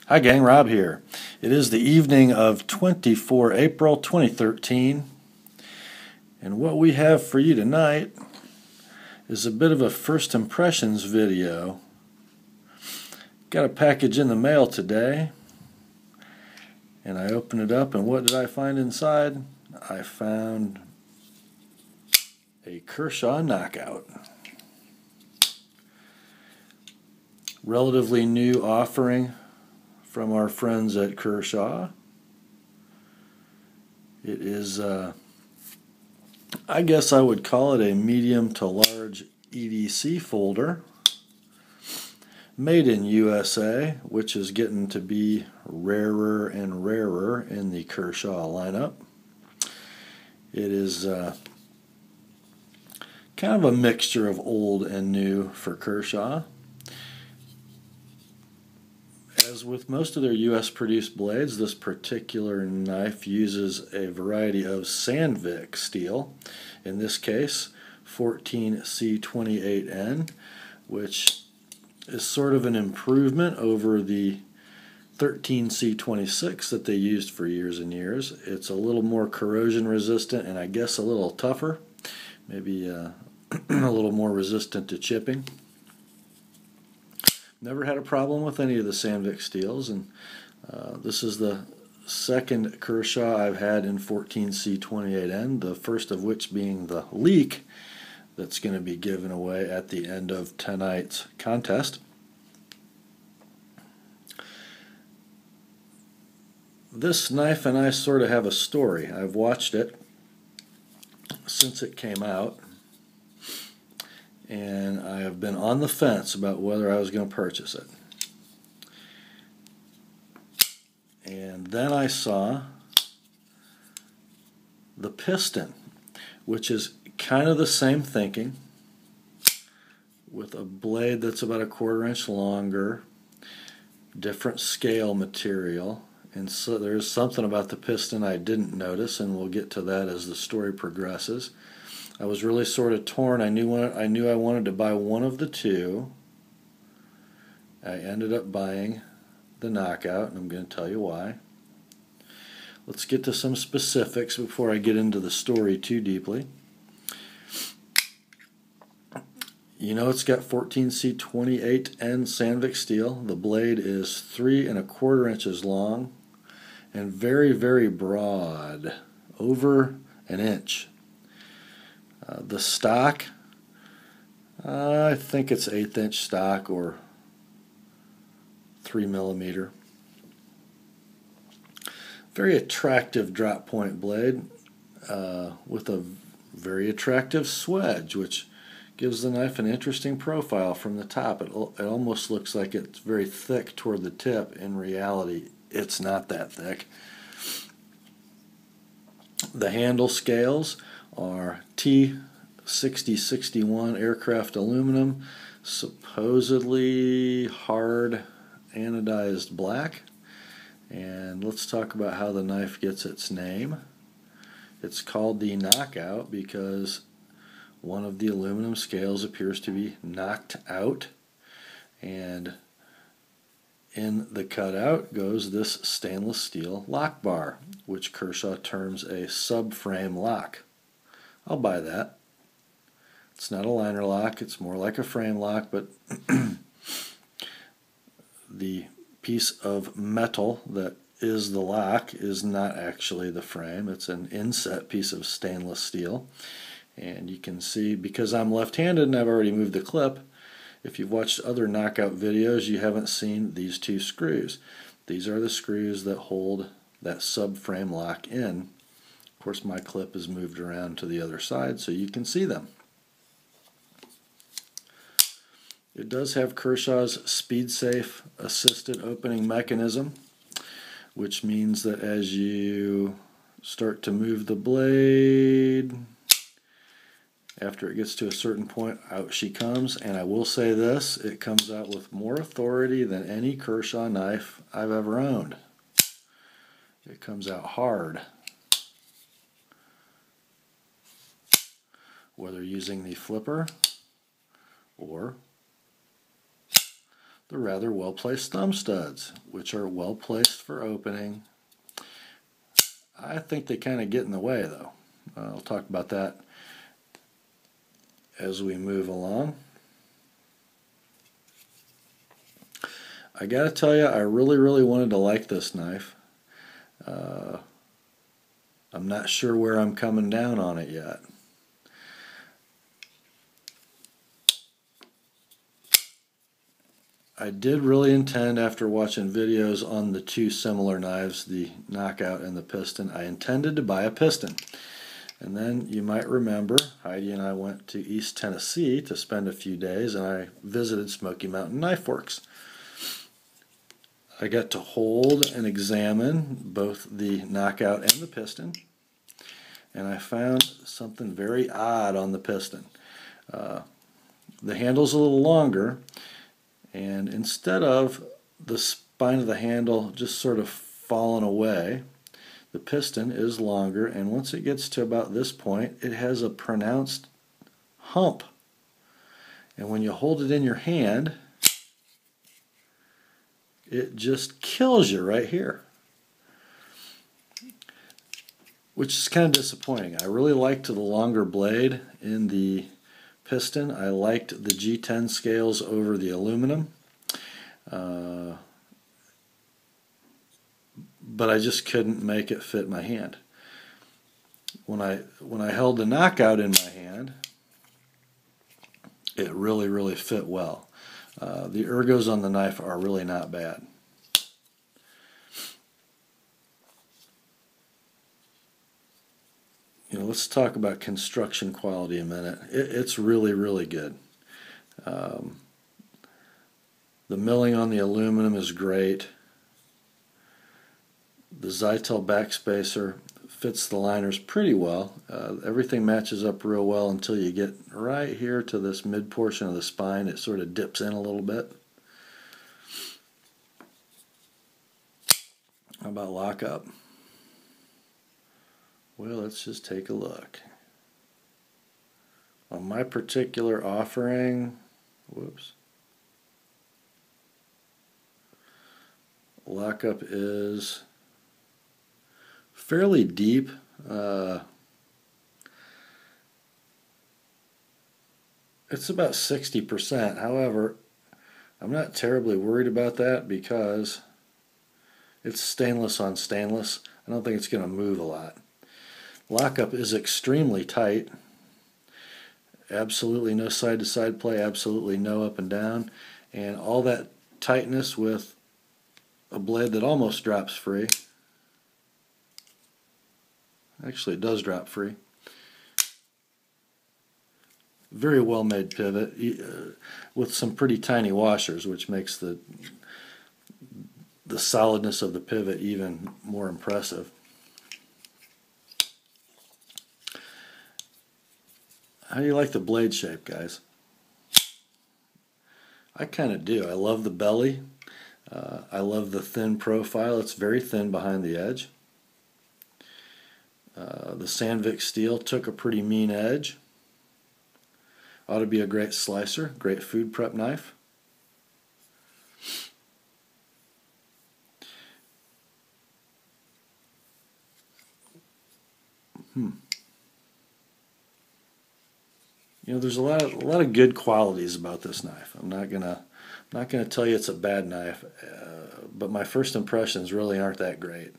Hi gang, Rob here. It is the evening of 24 April 2013, and what we have for you tonight is a bit of a first impressions video. Got a package in the mail today, and I opened it up, and what did I find inside? I found a Kershaw Knockout. Relatively new offering from our friends at Kershaw. It is, I guess I would call it a medium to large EDC folder, made in USA, which is getting to be rarer and rarer in the Kershaw lineup. It is kind of a mixture of old and new for Kershaw. As with most of their US produced blades, this particular knife uses a variety of Sandvik steel, in this case 14C28N, which is sort of an improvement over the 13C26 that they used for years and years. It's a little more corrosion resistant and I guess a little tougher, maybe a little more resistant to chipping. Never had a problem with any of the Sandvik steels, and this is the second Kershaw I've had in 14C28N, the first of which being the leak that's going to be given away at the end of tonight's contest. This knife and I sort of have a story. I've watched it since it came out, and I have been on the fence about whether I was going to purchase it. And then I saw the piston, which is kind of the same thinking, with a blade that's about a 1/4 inch longer, different scale material, and so there's something about the piston I didn't notice, and we'll get to that as the story progresses. I was really sort of torn. I knew I wanted to buy one of the two. I ended up buying the Knockout, and I'm going to tell you why. Let's get to some specifics before I get into the story too deeply. You know, it's got 14C28N Sandvik steel. The blade is 3 1/4 inches long and very, very broad, over an inch. The stock, I think it's 1/8 inch stock or 3mm. Very attractive drop point blade with a very attractive swedge, which gives the knife an interesting profile from the top. It almost looks like it's very thick toward the tip. In reality, it's not that thick. The handle scales are T6061 aircraft aluminum, supposedly hard anodized black. And let's talk about how the knife gets its name. It's called the Knockout because one of the aluminum scales appears to be knocked out, and in the cutout goes this stainless steel lock bar, which Kershaw terms a subframe lock. I'll buy that. It's not a liner lock, it's more like a frame lock, but the piece of metal that is the lock is not actually the frame. It's an inset piece of stainless steel. And you can see, because I'm left-handed and I've already moved the clip, if you've watched other Knockout videos, you haven't seen these two screws. These are the screws that hold that subframe lock in. Of course, my clip is moved around to the other side so you can see them. It does have Kershaw's SpeedSafe assisted opening mechanism, which means that as you start to move the blade, after it gets to a certain point, out she comes. And I will say this, it comes out with more authority than any Kershaw knife I've ever owned. It comes out hard. Whether using the flipper or the rather well-placed thumb studs, which are well-placed for opening. I think they kind of get in the way, though. I'll talk about that as we move along. I gotta tell you, I really wanted to like this knife. I'm not sure where I'm coming down on it yet. I did really intend, after watching videos on the two similar knives, the Knockout and the Piston, I intended to buy a Piston. And then you might remember Heidi and I went to East Tennessee to spend a few days, and I visited Smoky Mountain Knife Works. I got to hold and examine both the Knockout and the Piston, and I found something very odd on the Piston. The handle's a little longer, and instead of the spine of the handle just sort of falling away, the Piston is longer, and once it gets to about this point, it has a pronounced hump. And when you hold it in your hand, it just kills you right here, which is kind of disappointing. I really liked the longer blade in the Piston. I liked the G10 scales over the aluminum, but I just couldn't make it fit my hand. When I held the Knockout in my hand, it really fit well. The ergos on the knife are really not bad. Let's talk about construction quality a minute. It's really good. The milling on the aluminum is great. The Zytel backspacer fits the liners pretty well. Everything matches up real well until you get right here to this mid portion of the spine. It sort of dips in a little bit. How about lockup? Well, let's just take a look. On my particular offering, lockup is fairly deep. It's about 60%. However, I'm not terribly worried about that because it's stainless on stainless. I don't think it's going to move a lot. Lockup is extremely tight. Absolutely no side-to-side play, absolutely no up and down, and all that tightness with a blade that almost drops free. Actually, it does drop free. Very well made pivot with some pretty tiny washers, which makes the solidness of the pivot even more impressive. How do you like the blade shape, guys? I kind of do. I love the belly. I love the thin profile. It's very thin behind the edge. The Sandvik steel took a pretty mean edge. Ought to be a great slicer, great food prep knife. There's a lot of good qualities about this knife. I'm not gonna tell you it's a bad knife, but my first impressions really aren't that great.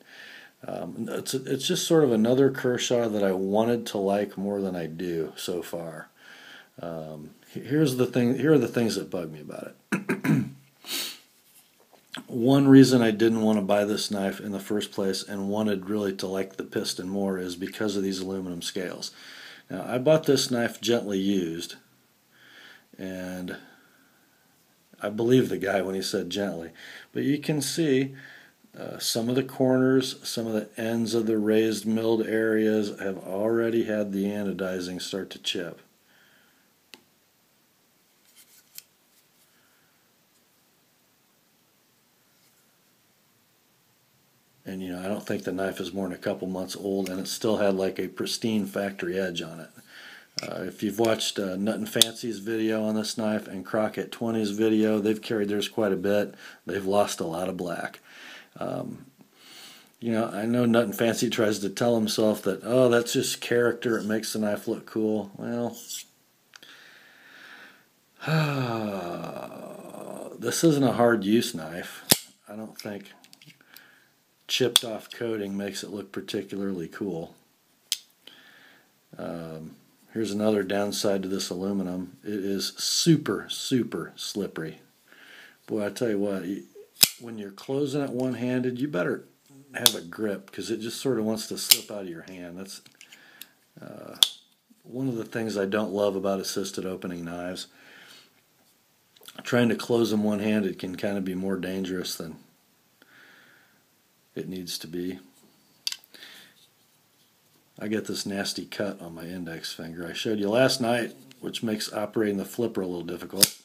It's just sort of another Kershaw that I wanted to like more than I do so far. Here are the things that bug me about it. One reason I didn't want to buy this knife in the first place and wanted really to like the Piston more is because of these aluminum scales. Now, I bought this knife gently used, and I believe the guy when he said gently, but you can see some of the corners, some of the ends of the raised milled areas have already had the anodizing start to chip. And I don't think the knife is more than a couple months old, and it still had like a pristine factory edge on it. If you've watched Nut and Fancy's video on this knife and Crockett 20's video, they've carried theirs quite a bit. They've lost a lot of black. You know, I know Nut and Fancy tries to tell himself that, oh, that's just character, it makes the knife look cool. Well, this isn't a hard use knife. I don't think chipped off coating makes it look particularly cool. Here's another downside to this aluminum. It is super, super slippery. Boy, I tell you what, when you're closing it one-handed, you better have a grip, because it just sort of wants to slip out of your hand. That's one of the things I don't love about assisted opening knives. Trying to close them one-handed can kind of be more dangerous than it needs to be. I get this nasty cut on my index finger I showed you last night, which makes operating the flipper a little difficult.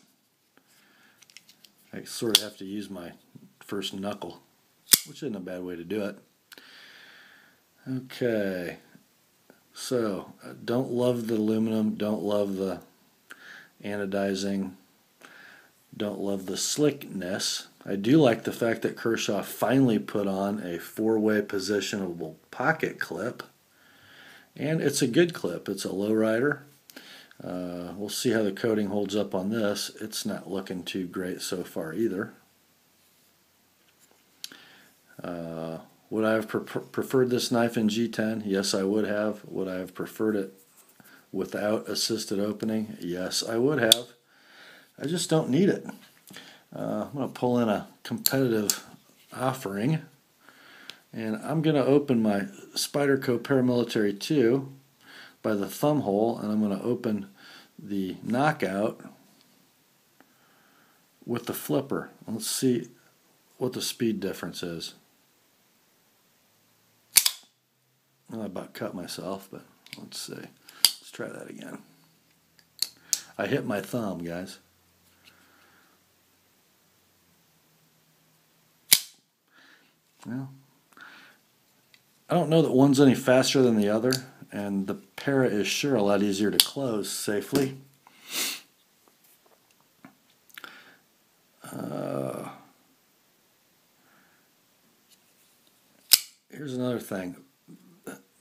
I sort of have to use my first knuckle, which isn't a bad way to do it. Okay, so don't love the aluminum, don't love the anodizing, don't love the slickness. I do like the fact that Kershaw finally put on a 4-way positionable pocket clip, and it's a good clip. It's a lowrider. We'll see how the coating holds up on this. It's not looking too great so far either. Would I have preferred this knife in G10? Yes, I would have. Would I have preferred it without assisted opening? Yes, I would have. I just don't need it. I'm going to pull in a competitive offering, and I'm going to open my Spyderco Paramilitary 2 by the thumb hole, and I'm going to open the Knockout with the flipper. Let's see what the speed difference is. Well, I about cut myself, but let's see. Let's try that again. I hit my thumb, guys. Well, I don't know that one's any faster than the other, and the Para is sure a lot easier to close safely. Here's another thing.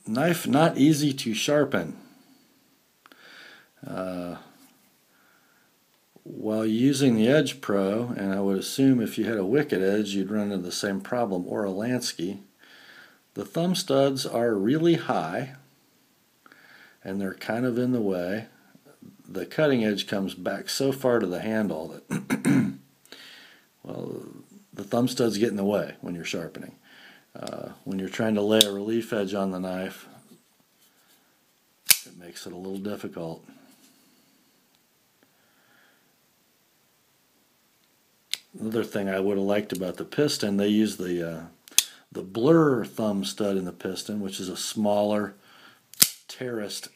Knife not easy to sharpen. While using the Edge Pro, and I would assume if you had a Wicked Edge you'd run into the same problem, or a Lansky, the thumb studs are really high and they're kind of in the way. The cutting edge comes back so far to the handle that well, the thumb studs get in the way when you're sharpening. When you're trying to lay a relief edge on the knife, it makes it a little difficult. Another thing I would have liked about the piston, they use the blur thumb stud in the piston, which is a smaller terraced,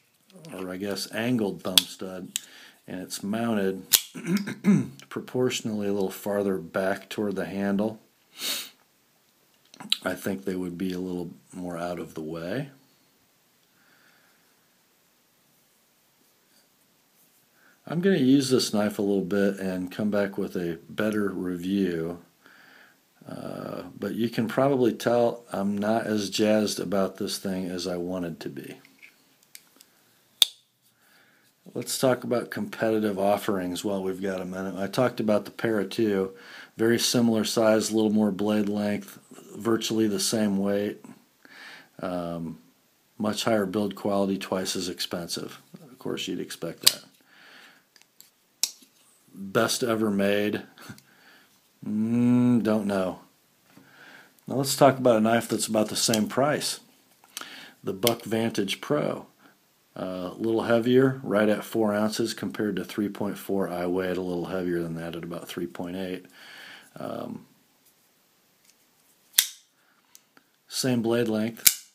or I guess angled thumb stud, and it's mounted proportionally a little farther back toward the handle. I think they would be a little more out of the way. I'm going to use this knife a little bit and come back with a better review, but you can probably tell I'm not as jazzed about this thing as I wanted to be. Let's talk about competitive offerings while we've got a minute. I talked about the Para 2, very similar size, a little more blade length, virtually the same weight, much higher build quality, twice as expensive. Of course, you'd expect that. Best ever made? Don't know. Now let's talk about a knife that's about the same price. The Buck Vantage Pro. A little heavier, right at 4 ounces compared to 3.4. I weigh it a little heavier than that at about 3.8. Same blade length.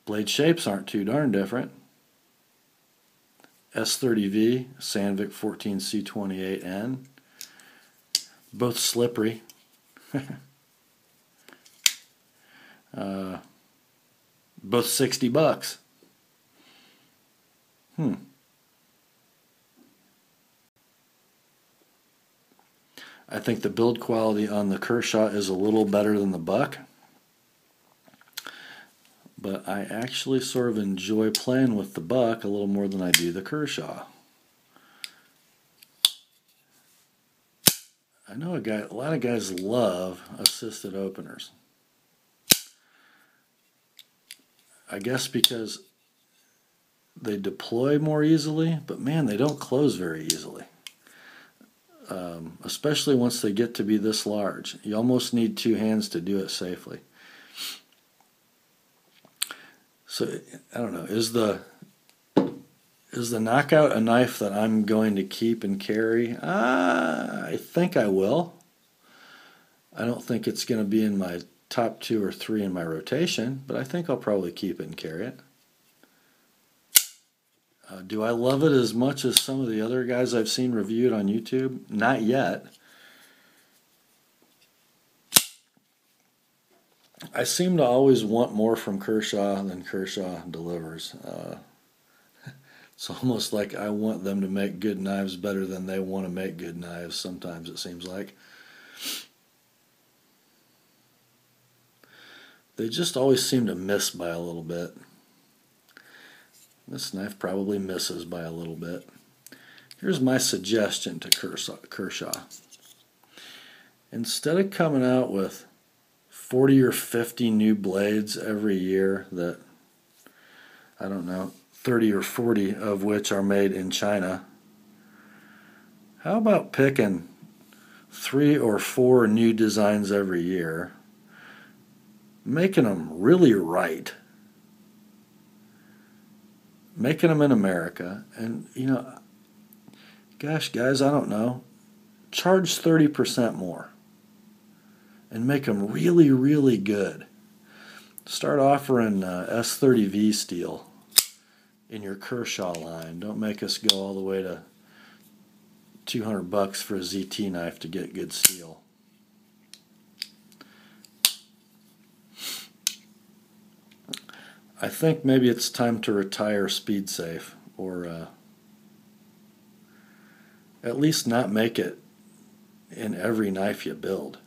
Blade shapes aren't too darn different. S30V, Sandvik 14C28N. Both slippery. Both $60. I think the build quality on the Kershaw is a little better than the Buck, but I actually sort of enjoy playing with the Buck a little more than I do the Kershaw. I know a lot of guys love assisted openers. I guess because they deploy more easily, but man, they don't close very easily. Especially once they get to be this large. You almost need two hands to do it safely. So, I don't know, is the Knockout a knife that I'm going to keep and carry? I think I will. I don't think it's going to be in my top 2 or 3 in my rotation, but I think I'll probably keep it and carry it. Do I love it as much as some of the other guys I've seen reviewed on YouTube? Not yet. I seem to always want more from Kershaw than Kershaw delivers. It's almost like I want them to make good knives better than they want to make good knives, sometimes it seems like. They just always seem to miss by a little bit. This knife probably misses by a little bit. Here's my suggestion to Kershaw. Instead of coming out with 40 or 50 new blades every year that, I don't know, 30 or 40 of which are made in China, how about picking 3 or 4 new designs every year, making them really right, making them in America, and, you know, gosh, guys, I don't know, charge 30% more and make them really, really good. Start offering S30V steel in your Kershaw line. Don't make us go all the way to $200 for a ZT knife to get good steel. I think maybe it's time to retire Speed Safe, or at least not make it in every knife you build.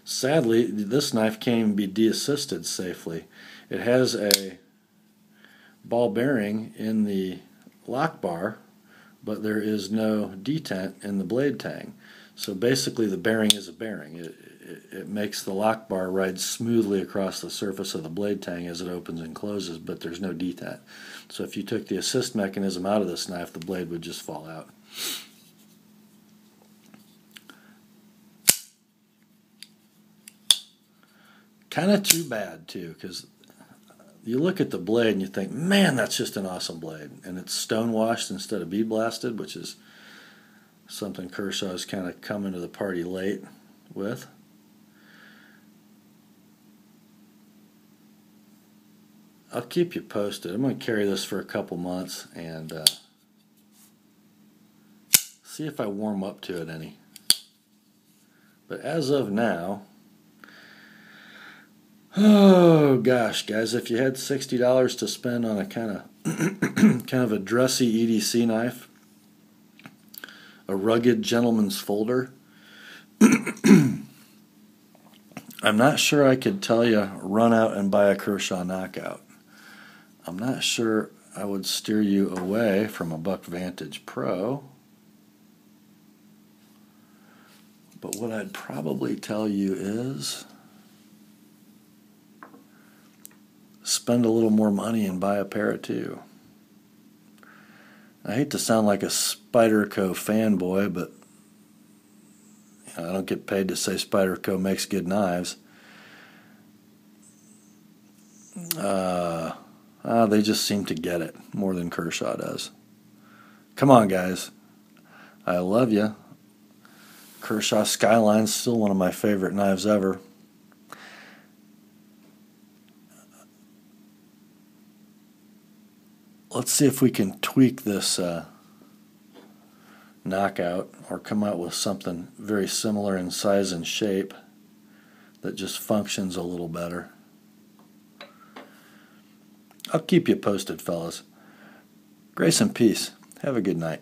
Sadly, this knife can't even be de-assisted safely. It has a ball bearing in the lock bar, but there is no detent in the blade tang. So basically the bearing is a bearing. It makes the lock bar ride smoothly across the surface of the blade tang as it opens and closes, but there's no detent. So if you took the assist mechanism out of this knife, the blade would just fall out. Kind of too bad too, because you look at the blade and you think, man, that's just an awesome blade, and it's stone washed instead of bead blasted, which is something Kershaw's kind of coming to the party late with. I'll keep you posted. I'm going to carry this for a couple months and see if I warm up to it any. But as of now, oh gosh, guys, if you had $60 to spend on a kind of a dressy EDC knife, a rugged gentleman's folder, I'm not sure I could tell you run out and buy a Kershaw Knockout. I'm not sure I would steer you away from a Buck Vantage Pro, but what I'd probably tell you is spend a little more money and buy a pair of 2. I hate to sound like a Spyderco fanboy, but I don't get paid to say Spyderco makes good knives. They just seem to get it more than Kershaw does. Come on, guys. I love you. Kershaw Skyline's still one of my favorite knives ever. Let's see if we can tweak this Knockout or come out with something very similar in size and shape that just functions a little better. I'll keep you posted, fellas. Grace and peace. Have a good night.